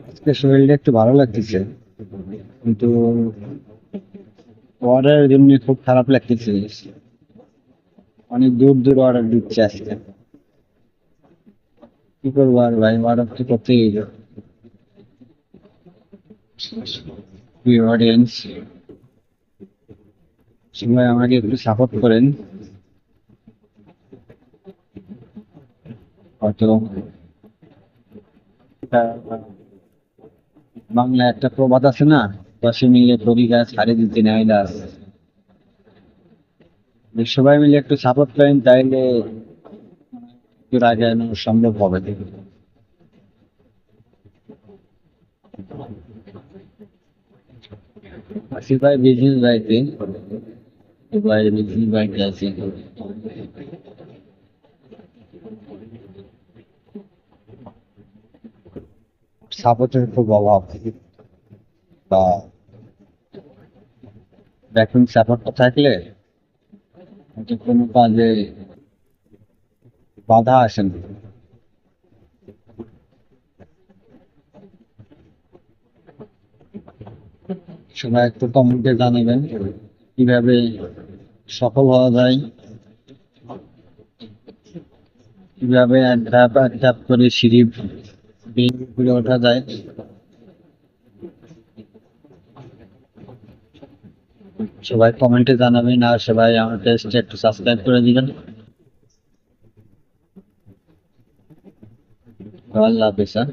আজকে শরীরটা একটু ভালো লাগতেছে, কিন্তু অর্ডারের জন্য খুব খারাপ লাগতেছে। অনেক দূর দূর অর্ডার দিচ্ছে আজকে। কি করবো আর ভাই, অর্ডার তো করতেই হইলো। অডিয়েন্স, সবাই আমাকে একটু সাপোর্ট করেন। হয়তো বাংলা একটা প্রবাদ আছে না, 10 মিলে কড়ি গাছ হারে দিতে নেয় দাস। সবাই মিলে একটু সাপোর্ট করেন, তাইলে একটু আগানো সম্ভব হবে। আসিফ ভাই বিজনেস বাড়িতে, ভাই বিজনেস বাড়িতে আছি। সাপোর্টের খুব অভাব, বা ব্যাকগ্রাউন্ড সাপোর্টটা থাকলে হয়তো কোনো কাজে বাধা আসে না। সবাই একটু কমেন্টে জানাবেন কিভাবে সফল হওয়া যায়, কিভাবে এক ধাপ এক ধাপ করে সিঁড়ি বেয়ে উপরে ওঠা যায়। সবাই কমেন্টে জানাবেন, আর সবাই আমার পেজটা একটু সাবস্ক্রাইব করে দিবেন। আল্লাহ হাফেজ। হ্যাঁ?